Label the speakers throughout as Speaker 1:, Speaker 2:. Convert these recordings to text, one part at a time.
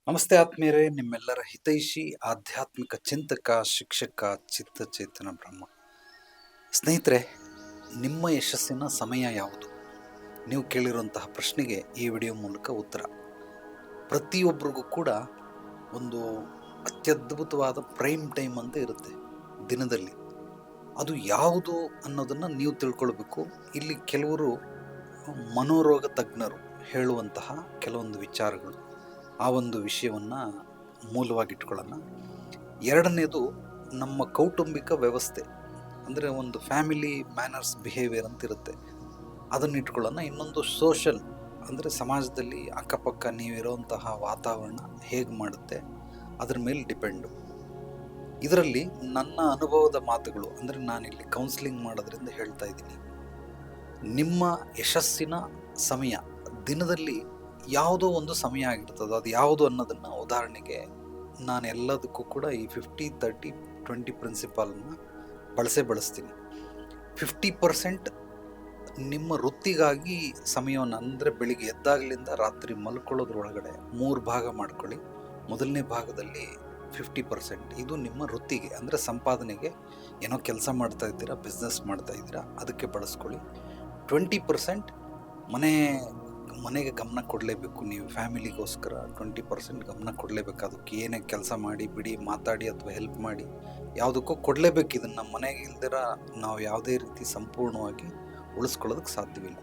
Speaker 1: ನಮಸ್ತೆ ಆತ್ಮೀಯರೇ, ನಿಮ್ಮೆಲ್ಲರ ಹಿತೈಷಿ ಆಧ್ಯಾತ್ಮಿಕ ಚಿಂತಕ ಶಿಕ್ಷಕ ಚಿತ್ತಚೇತನ ಬ್ರಹ್ಮ. ಸ್ನೇಹಿತರೆ, ನಿಮ್ಮ ಯಶಸ್ಸಿನ ಸಮಯ ಯಾವುದು? ನೀವು ಕೇಳಿರುವಂತಹ ಪ್ರಶ್ನೆಗೆ ಈ ವಿಡಿಯೋ ಮೂಲಕ ಉತ್ತರ. ಪ್ರತಿಯೊಬ್ಬರಿಗೂ ಕೂಡ ಒಂದು ಅತ್ಯದ್ಭುತವಾದ ಪ್ರೈಮ್ ಟೈಮ್ ಅಂತ ಇರುತ್ತೆ ದಿನದಲ್ಲಿ. ಅದು ಯಾವುದು ಅನ್ನೋದನ್ನು ನೀವು ತಿಳ್ಕೊಳ್ಬೇಕು. ಇಲ್ಲಿ ಕೆಲವರು ಮನೋರೋಗ ತಜ್ಞರು ಹೇಳುವಂತಹ ಕೆಲವೊಂದು ವಿಚಾರಗಳು, ಆ ಒಂದು ವಿಷಯವನ್ನು ಮೂಲವಾಗಿಟ್ಕೊಳ್ಳೋಣ. ಎರಡನೇದು ನಮ್ಮ ಕೌಟುಂಬಿಕ ವ್ಯವಸ್ಥೆ, ಅಂದರೆ ಒಂದು ಫ್ಯಾಮಿಲಿ ಮ್ಯಾನರ್ಸ್ ಬಿಹೇವಿಯರ್ ಅಂತ ಇರುತ್ತೆ, ಅದನ್ನು ಇಟ್ಕೊಳ್ಳೋಣ. ಇನ್ನೊಂದು ಸೋಷಲ್, ಅಂದರೆ ಸಮಾಜದಲ್ಲಿ ಅಕ್ಕಪಕ್ಕ ನೀವಿರುವಂತಹ ವಾತಾವರಣ ಹೇಗೆ ಮಾಡುತ್ತೆ ಅದ್ರ ಮೇಲೆ ಡಿಪೆಂಡು. ಇದರಲ್ಲಿ ನನ್ನ ಅನುಭವದ ಮಾತುಗಳು, ಅಂದರೆ ನಾನಿಲ್ಲಿ ಕೌನ್ಸಿಲಿಂಗ್ ಮಾಡೋದ್ರಿಂದ ಹೇಳ್ತಾ ಇದ್ದೀನಿ. ನಿಮ್ಮ ಯಶಸ್ಸಿನ ಸಮಯ ದಿನದಲ್ಲಿ ಯಾವುದೋ ಒಂದು ಸಮಯ ಆಗಿರ್ತದೆ. ಅದು ಯಾವುದು ಅನ್ನೋದನ್ನು ಉದಾಹರಣೆಗೆ ನಾನು ಎಲ್ಲದಕ್ಕೂ ಕೂಡ ಈ 50-30-20 ಪ್ರಿನ್ಸಿಪಾಲನ್ನು ಬಳಸ್ತೀನಿ. 50% ನಿಮ್ಮ ವೃತ್ತಿಗಾಗಿ ಸಮಯವನ್ನು, ಅಂದರೆ ಬೆಳಿಗ್ಗೆ ಎದ್ದಾಗಲಿಂದ ರಾತ್ರಿ ಮಲ್ಕೊಳ್ಳೋದ್ರೊಳಗಡೆ 3 ಭಾಗ ಮಾಡ್ಕೊಳ್ಳಿ. ಮೊದಲನೇ ಭಾಗದಲ್ಲಿ 50% ಇದು ನಿಮ್ಮ ವೃತ್ತಿಗೆ, ಅಂದರೆ ಸಂಪಾದನೆಗೆ, ಏನೋ ಕೆಲಸ ಮಾಡ್ತಾ ಇದ್ದೀರಾ, ಬಿಸ್ನೆಸ್ ಮಾಡ್ತಾ ಇದ್ದೀರಾ, ಅದಕ್ಕೆ ಬಳಸ್ಕೊಳ್ಳಿ. 20% ಮನೆಗೆ ಗಮನ ಕೊಡಲೇಬೇಕು. ನೀವು ಫ್ಯಾಮಿಲಿಗೋಸ್ಕರ 20% ಗಮನ ಕೊಡಲೇಬೇಕು. ಅದಕ್ಕೆ ಏನೇ ಕೆಲಸ ಮಾಡಿ ಬಿಡಿ, ಮಾತಾಡಿ ಅಥವಾ ಹೆಲ್ಪ್ ಮಾಡಿ, ಯಾವುದಕ್ಕೂ ಕೊಡಲೇಬೇಕು. ಇದನ್ನು ಮನೆಗೆ ಇಲ್ದಿರ ನಾವು ಯಾವುದೇ ರೀತಿ ಸಂಪೂರ್ಣವಾಗಿ ಉಳಿಸ್ಕೊಳ್ಳೋದಕ್ಕೆ ಸಾಧ್ಯವಿಲ್ಲ.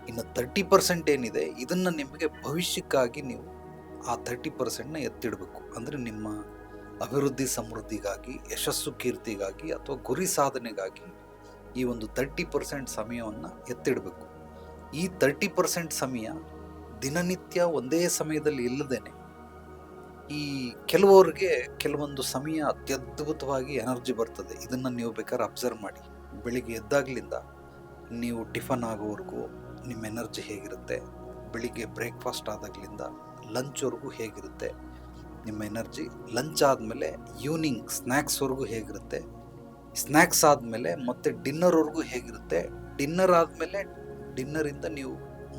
Speaker 1: ಇನ್ನು 30% ಏನಿದೆ, ಇದನ್ನು ನಿಮಗೆ ಭವಿಷ್ಯಕ್ಕಾಗಿ ನೀವು ಆ 30%ನ ಎತ್ತಿಡಬೇಕು. ಅಂದರೆ ನಿಮ್ಮ ಅಭಿವೃದ್ಧಿ ಸಮೃದ್ಧಿಗಾಗಿ, ಯಶಸ್ಸು ಕೀರ್ತಿಗಾಗಿ ಅಥವಾ ಗುರಿ ಸಾಧನೆಗಾಗಿ ಈ ಒಂದು 30% ಸಮಯವನ್ನು ಎತ್ತಿಡಬೇಕು. ಈ 30% ಸಮಯ ದಿನನಿತ್ಯ ಒಂದೇ ಸಮಯದಲ್ಲಿ ಇಲ್ಲದೇನೆ, ಈ ಕೆಲವರಿಗೆ ಕೆಲವೊಂದು ಸಮಯ ಅತ್ಯದ್ಭುತವಾಗಿ ಎನರ್ಜಿ ಬರ್ತದೆ. ಇದನ್ನು ನೀವು ಬೇಕಾದ್ರೆ ಅಬ್ಸರ್ವ್ ಮಾಡಿ. ಬೆಳಿಗ್ಗೆ ಎದ್ದಾಗಲಿಂದ ನೀವು ಟಿಫನ್ ಆಗೋವರೆಗೂ ನಿಮ್ಮ ಎನರ್ಜಿ ಹೇಗಿರುತ್ತೆ, ಬೆಳಿಗ್ಗೆ ಬ್ರೇಕ್ಫಾಸ್ಟ್ ಆದಾಗಲಿಂದ ಲಂಚ್ವರೆಗೂ ಹೇಗಿರುತ್ತೆ ನಿಮ್ಮ ಎನರ್ಜಿ, ಲಂಚ್ ಆದಮೇಲೆ ಈವ್ನಿಂಗ್ ಸ್ನ್ಯಾಕ್ಸ್ವರೆಗೂ ಹೇಗಿರುತ್ತೆ, ಸ್ನ್ಯಾಕ್ಸ್ ಆದಮೇಲೆ ಮತ್ತೆ ಡಿನ್ನರ್ವರೆಗೂ ಹೇಗಿರುತ್ತೆ, ಡಿನ್ನರ್ ಆದಮೇಲೆ ಡಿನ್ನರಿಂದ ನೀವು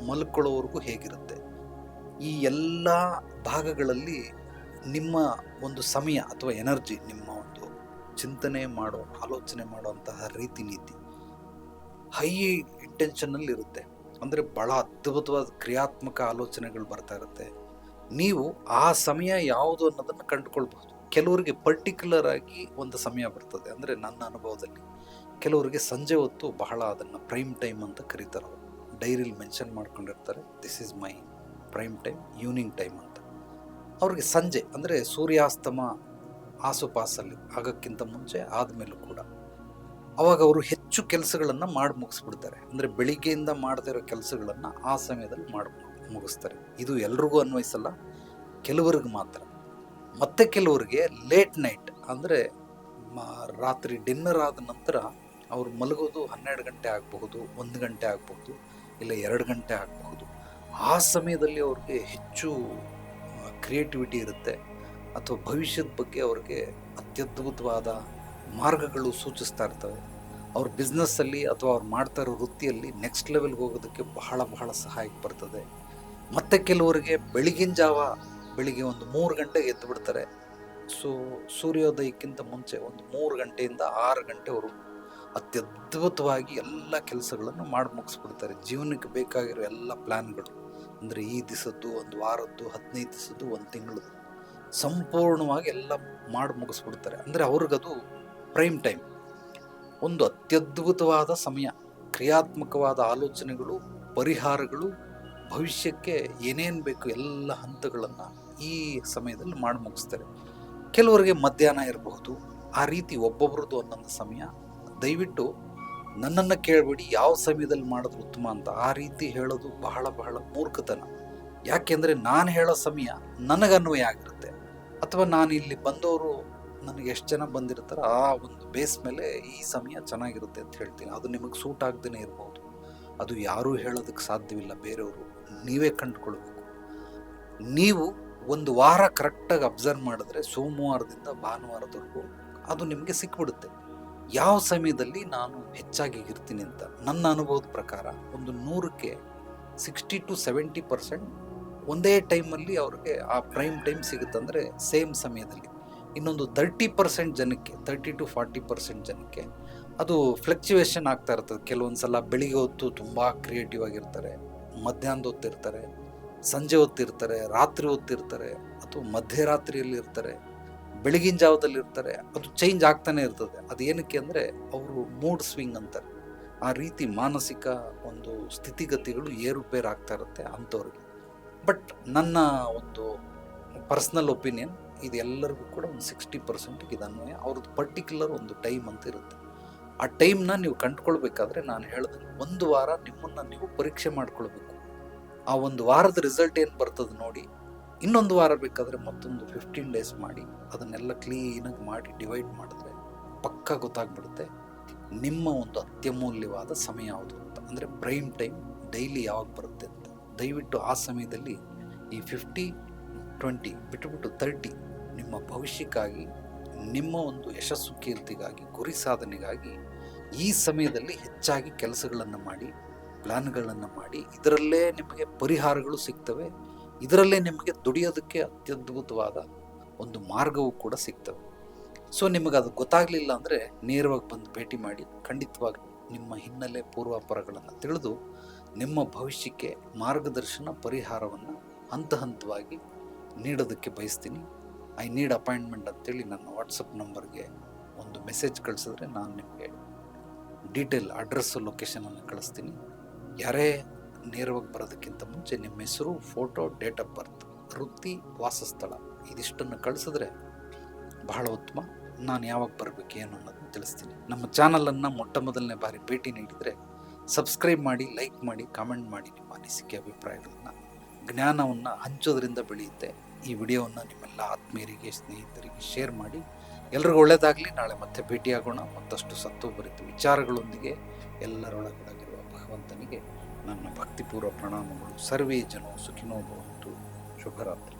Speaker 1: ಮಲ್ಕೊಳ್ಳೋವರೆಗೂ ಹೇಗಿರುತ್ತೆ. ಈ ಎಲ್ಲ ಭಾಗಗಳಲ್ಲಿ ನಿಮ್ಮ ಒಂದು ಸಮಯ ಅಥವಾ ಎನರ್ಜಿ, ನಿಮ್ಮ ಒಂದು ಚಿಂತನೆ ಮಾಡೋ, ಆಲೋಚನೆ ಮಾಡುವಂತಹ ರೀತಿ ನೀತಿ ಹೈ ಇಂಟೆನ್ಷನಲ್ಲಿ ಇರುತ್ತೆ. ಅಂದರೆ ಭಾಳ ಅದ್ಭುತವಾದ ಕ್ರಿಯಾತ್ಮಕ ಆಲೋಚನೆಗಳು ಬರ್ತಾ ಇರುತ್ತೆ. ನೀವು ಆ ಸಮಯ ಯಾವುದು ಅನ್ನೋದನ್ನು ಕಂಡುಕೊಳ್ಬಹುದು. ಕೆಲವರಿಗೆ ಪರ್ಟಿಕ್ಯುಲರ್ ಆಗಿ ಒಂದು ಸಮಯ ಬರ್ತದೆ. ಅಂದರೆ ನನ್ನ ಅನುಭವದಲ್ಲಿ ಕೆಲವರಿಗೆ ಸಂಜೆ ಹೊತ್ತು ಬಹಳ ಅದನ್ನು ಪ್ರೈಮ್ ಟೈಮ್ ಅಂತ ಕರೀತಾರೆ. ಅವರು ಡೈರಿಲಿ ಮೆನ್ಷನ್ ಮಾಡ್ಕೊಂಡಿರ್ತಾರೆ, this is my prime time, evening time ಅಂತ. ಅವ್ರಿಗೆ ಸಂಜೆ, ಅಂದರೆ ಸೂರ್ಯಾಸ್ತಮ ಆಸುಪಾಸಲ್ಲಿ ಆಗೋಕ್ಕಿಂತ ಮುಂಚೆ ಆದಮೇಲೂ ಕೂಡ ಅವಾಗ ಅವರು ಹೆಚ್ಚು ಕೆಲಸಗಳನ್ನು ಮಾಡಿ ಮುಗಿಸ್ಬಿಡ್ತಾರೆ. ಅಂದರೆ ಬೆಳಿಗ್ಗೆಯಿಂದ ಮಾಡದಿರೋ ಕೆಲಸಗಳನ್ನು ಆ ಸಮಯದಲ್ಲಿ ಮಾಡಿ ಮುಗಿಸ್ತಾರೆ. ಇದು ಎಲ್ರಿಗೂ ಅನ್ವಯಿಸಲ್ಲ, ಕೆಲವರಿಗೆ ಮಾತ್ರ. ಮತ್ತೆ ಕೆಲವರಿಗೆ ಲೇಟ್ ನೈಟ್, ಅಂದರೆ ರಾತ್ರಿ ಡಿನ್ನರ್ ಆದ ನಂತರ ಅವ್ರು ಮಲಗೋದು 12 ಗಂಟೆ ಆಗಬಹುದು, 1 ಗಂಟೆ ಆಗಬಹುದು, ಇಲ್ಲ 2 ಗಂಟೆ ಆಗಬಹುದು. ಆ ಸಮಯದಲ್ಲಿ ಅವ್ರಿಗೆ ಹೆಚ್ಚು ಕ್ರಿಯೇಟಿವಿಟಿ ಇರುತ್ತೆ, ಅಥವಾ ಭವಿಷ್ಯದ ಬಗ್ಗೆ ಅವ್ರಿಗೆ ಅತ್ಯದ್ಭುತವಾದ ಮಾರ್ಗಗಳು ಸೂಚಿಸ್ತಾ ಇರ್ತವೆ. ಅವ್ರ ಬಿಸ್ನೆಸ್ಸಲ್ಲಿ ಅಥವಾ ಅವ್ರು ಮಾಡ್ತಾ ಇರೋ ವೃತ್ತಿಯಲ್ಲಿ ನೆಕ್ಸ್ಟ್ ಲೆವೆಲ್ಗೆ ಹೋಗೋದಕ್ಕೆ ಬಹಳ ಬಹಳ ಸಹಾಯಕ್ಕೆ ಬರ್ತದೆ. ಮತ್ತು ಕೆಲವರಿಗೆ ಬೆಳಗಿನ ಜಾವ ಬೆಳಿಗ್ಗೆ ಒಂದು 3 ಗಂಟೆಗೆ ಎದ್ದು ಬಿಡ್ತಾರೆ. ಸೂರ್ಯೋದಯಕ್ಕಿಂತ ಮುಂಚೆ ಒಂದು 3 ಗಂಟೆಯಿಂದ 6 ಗಂಟೆವರೆಗೂ ಅತ್ಯದ್ಭುತವಾಗಿ ಎಲ್ಲ ಕೆಲಸಗಳನ್ನು ಮಾಡಿ ಮುಗಿಸ್ಬಿಡ್ತಾರೆ. ಜೀವನಕ್ಕೆ ಬೇಕಾಗಿರೋ ಎಲ್ಲ ಪ್ಲ್ಯಾನ್ಗಳು, ಅಂದರೆ ಈ ದಿವಸದ್ದು, ಒಂದು ವಾರದ್ದು, 15 ದಿವಸದ್ದು, 1 ತಿಂಗಳದ್ದು, ಸಂಪೂರ್ಣವಾಗಿ ಎಲ್ಲ ಮಾಡಿ ಮುಗಿಸ್ಬಿಡ್ತಾರೆ. ಅಂದರೆ ಅವ್ರಿಗದು ಪ್ರೈಮ್ ಟೈಮ್, ಒಂದು ಅತ್ಯದ್ಭುತವಾದ ಸಮಯ. ಕ್ರಿಯಾತ್ಮಕವಾದ ಆಲೋಚನೆಗಳು, ಪರಿಹಾರಗಳು, ಭವಿಷ್ಯಕ್ಕೆ ಏನೇನು ಬೇಕು ಎಲ್ಲ ಹಂತಗಳನ್ನು ಈ ಸಮಯದಲ್ಲಿ ಮಾಡಿ ಮುಗಿಸ್ತಾರೆ. ಕೆಲವರಿಗೆ ಮಧ್ಯಾಹ್ನ ಇರಬಹುದು. ಆ ರೀತಿ ಒಬ್ಬೊಬ್ರದ್ದು ಒಂದೊಂದು ಸಮಯ. ದಯವಿಟ್ಟು ನನ್ನನ್ನು ಕೇಳಬೇಡಿ ಯಾವ ಸಮಯದಲ್ಲಿ ಮಾಡೋದು ಉತ್ತಮ ಅಂತ. ಆ ರೀತಿ ಹೇಳೋದು ಬಹಳ ಬಹಳ ಮೂರ್ಖತನ. ಯಾಕೆಂದರೆ ನಾನು ಹೇಳೋ ಸಮಯ ನನಗನ್ವಯ ಆಗಿರುತ್ತೆ, ಅಥವಾ ನಾನು ಇಲ್ಲಿ ಬಂದವರು ನನಗೆ ಎಷ್ಟು ಜನ ಬಂದಿರ್ತಾರೆ ಆ ಒಂದು ಬೇಸ್ ಮೇಲೆ ಈ ಸಮಯ ಚೆನ್ನಾಗಿರುತ್ತೆ ಅಂತ ಹೇಳ್ತೀನಿ. ಅದು ನಿಮಗೆ ಸೂಟ್ ಆಗದೇ ಇರ್ಬೋದು. ಅದು ಯಾರೂ ಹೇಳೋದಕ್ಕೆ ಸಾಧ್ಯವಿಲ್ಲ, ಬೇರೆಯವರು, ನೀವೇ ಕಂಡುಕೊಳ್ಬೇಕು. ನೀವು ಒಂದು ವಾರ ಕರೆಕ್ಟಾಗಿ ಅಬ್ಸರ್ವ್ ಮಾಡಿದ್ರೆ ಸೋಮವಾರದಿಂದ ಭಾನುವಾರದವರೆಗೂ ಅದು ನಿಮಗೆ ಸಿಕ್ಬಿಡುತ್ತೆ ಯಾವ ಸಮಯದಲ್ಲಿ ನಾನು ಹೆಚ್ಚಾಗಿ ಇರ್ತೀನಿ ಅಂತ. ನನ್ನ ಅನುಭವದ ಪ್ರಕಾರ ಒಂದು 100ಕ್ಕೆ 60-70% ಒಂದೇ ಟೈಮಲ್ಲಿ ಅವ್ರಿಗೆ ಆ ಪ್ರೈಮ್ ಟೈಮ್ ಸಿಗುತ್ತಂದರೆ ಸೇಮ್ ಸಮಯದಲ್ಲಿ. ಇನ್ನೊಂದು 30% ಜನಕ್ಕೆ, 30-40% ಜನಕ್ಕೆ ಅದು ಫ್ಲಕ್ಚುಯೇಷನ್ ಆಗ್ತಾ ಇರ್ತದೆ. ಕೆಲವೊಂದು ಸಲ ಬೆಳಿಗ್ಗೆ ಹೊತ್ತು ತುಂಬ ಕ್ರಿಯೇಟಿವ್ ಆಗಿರ್ತಾರೆ, ಮಧ್ಯಾಹ್ನದ ಹೊತ್ತಿರ್ತಾರೆ, ಸಂಜೆ ಹೊತ್ತಿರ್ತಾರೆ, ರಾತ್ರಿ ಹೊತ್ತಿರ್ತಾರೆ, ಅಥವಾ ಮಧ್ಯರಾತ್ರಿಯಲ್ಲಿ ಇರ್ತಾರೆ, ಬೆಳಗಿನ ಜಾವದಲ್ಲಿ ಇರ್ತಾರೆ. ಅದು ಚೇಂಜ್ ಆಗ್ತಾನೆ ಇರ್ತದೆ. ಅದೇನಕ್ಕೆ ಅಂದರೆ ಅವರು ಮೂಡ್ ಸ್ವಿಂಗ್ ಅಂತಾರೆ. ಆ ರೀತಿ ಮಾನಸಿಕ ಒಂದು ಸ್ಥಿತಿಗತಿಗಳು ಏರುಪೇರು ಆಗ್ತಾ ಇರುತ್ತೆ ಅಂಥವ್ರಿಗೆ. ಬಟ್ ನನ್ನ ಒಂದು ಪರ್ಸ್ನಲ್ ಒಪಿನಿಯನ್, ಇದು ಎಲ್ಲರಿಗೂ ಕೂಡ ಒಂದು 60% ಇದನ್ವಯ. ಅವ್ರದ್ದು ಪರ್ಟಿಕ್ಯುಲರ್ ಒಂದು ಟೈಮ್ ಅಂತ ಇರುತ್ತೆ. ಆ ಟೈಮ್ನ ನೀವು ಕಂಡುಕೊಳ್ಬೇಕಾದ್ರೆ ನಾನು ಹೇಳಿದ್ರೆ 1 ವಾರ ನಿಮ್ಮನ್ನು ನೀವು ಪರೀಕ್ಷೆ ಮಾಡ್ಕೊಳ್ಬೇಕು. ಆ 1 ವಾರದ ರಿಸಲ್ಟ್ ಏನು ಬರ್ತದೆ ನೋಡಿ, ಇನ್ನೊಂದು ವಾರ ಬೇಕಾದರೆ ಮತ್ತೊಂದು 15 ಡೇಸ್ ಮಾಡಿ ಅದನ್ನೆಲ್ಲ ಕ್ಲೀನಾಗಿ ಮಾಡಿ ಡಿವೈಡ್ ಮಾಡಿದ್ರೆ ಪಕ್ಕಾ ಗೊತ್ತಾಗ್ಬಿಡುತ್ತೆ ನಿಮ್ಮ ಒಂದು ಅತ್ಯಮೂಲ್ಯವಾದ ಸಮಯ ಯಾವುದು ಅಂತ. ಅಂದರೆ ಪ್ರೈಮ್ ಟೈಮ್ ಡೈಲಿ ಯಾವಾಗ ಬರುತ್ತೆ ಅಂತ. ದಯವಿಟ್ಟು ಆ ಸಮಯದಲ್ಲಿ ಈ 50-20 ಬಿಟ್ಟುಬಿಟ್ಟು 30 ನಿಮ್ಮ ಭವಿಷ್ಯಕ್ಕಾಗಿ, ನಿಮ್ಮ ಒಂದು ಯಶಸ್ಸು ಕೀರ್ತಿಗಾಗಿ, ಗುರಿ ಸಾಧನೆಗಾಗಿ ಈ ಸಮಯದಲ್ಲಿ ಹೆಚ್ಚಾಗಿ ಕೆಲಸಗಳನ್ನು ಮಾಡಿ, ಪ್ಲ್ಯಾನ್ಗಳನ್ನು ಮಾಡಿ. ಇದರಲ್ಲೇ ನಿಮಗೆ ಪರಿಹಾರಗಳು ಸಿಗ್ತವೆ. ಇದರಲ್ಲೇ ನಿಮಗೆ ದುಡಿಯೋದಕ್ಕೆ ಅತ್ಯದ್ಭುತವಾದ ಒಂದು ಮಾರ್ಗವೂ ಕೂಡ ಸಿಗ್ತವೆ. ಸೊ ನಿಮಗೆ ಅದು ಗೊತ್ತಾಗಲಿಲ್ಲ ಅಂದರೆ ನೇರವಾಗಿ ಬಂದು ಭೇಟಿ ಮಾಡಿ. ಖಂಡಿತವಾಗಿ ನಿಮ್ಮ ಹಿನ್ನೆಲೆ ಪೂರ್ವಾಪರಗಳನ್ನು ತಿಳಿದು ನಿಮ್ಮ ಭವಿಷ್ಯಕ್ಕೆ ಮಾರ್ಗದರ್ಶನ, ಪರಿಹಾರವನ್ನು ಹಂತ ಹಂತವಾಗಿ ನೀಡೋದಕ್ಕೆ ಬಯಸ್ತೀನಿ. ಐ ನೀಡ್ ಅಪಾಯಿಂಟ್ಮೆಂಟ್ ಅಂತೇಳಿ ನನ್ನ ವಾಟ್ಸಪ್ ನಂಬರ್ಗೆ ಒಂದು ಮೆಸೇಜ್ ಕಳಿಸಿದ್ರೆ ನಾನು ನಿಮಗೆ ಡೀಟೇಲ್ ಅಡ್ರೆಸ್ಸು, ಲೊಕೇಶನನ್ನು ಕಳಿಸ್ತೀನಿ. ಯಾರೇ ನೇರವಾಗಿ ಬರೋದಕ್ಕಿಂತ ಮುಂಚೆ ನಿಮ್ಮ ಹೆಸರು, ಫೋಟೋ, ಡೇಟ್ ಆಫ್ ಬರ್ತ್, ವೃತ್ತಿ, ವಾಸಸ್ಥಳ ಇದಿಷ್ಟನ್ನು ಕಳಿಸಿದ್ರೆ ಬಹಳ ಉತ್ತಮ. ನಾನು ಯಾವಾಗ ಬರಬೇಕು ಏನು ಅನ್ನೋದನ್ನು ತಿಳಿಸ್ತೀನಿ. ನಮ್ಮ ಚಾನಲನ್ನು ಮೊಟ್ಟ ಮೊದಲನೇ ಬಾರಿ ಭೇಟಿ ನೀಡಿದರೆ ಸಬ್ಸ್ಕ್ರೈಬ್ ಮಾಡಿ, ಲೈಕ್ ಮಾಡಿ, ಕಾಮೆಂಟ್ ಮಾಡಿ. ನಿಮ್ಮ ಅನಿಸಿಕೆ, ಅಭಿಪ್ರಾಯಗಳನ್ನು, ಜ್ಞಾನವನ್ನು ಹಂಚೋದ್ರಿಂದ ಬೆಳೆಯುತ್ತೆ. ಈ ವಿಡಿಯೋವನ್ನು ನಿಮ್ಮೆಲ್ಲ ಆತ್ಮೀಯರಿಗೆ, ಸ್ನೇಹಿತರಿಗೆ ಶೇರ್ ಮಾಡಿ. ಎಲ್ರಿಗೂ ಒಳ್ಳೆಯದಾಗಲಿ. ನಾಳೆ ಮತ್ತೆ ಭೇಟಿಯಾಗೋಣ ಮತ್ತಷ್ಟು ಸತ್ವಭರಿತ ವಿಚಾರಗಳೊಂದಿಗೆ. ಎಲ್ಲರೊಳಗೊಳಗಿರುವ ಭಗವಂತನಿಗೆ ನನ್ನ ಭಕ್ತಿಪೂರ್ವ ಪ್ರಣಾಮಗಳು. ಸರ್ವೇ ಜನೋ ಸುಖಿನೋ ಭವಂತು. ಶುಭರಾತ್ರಿ.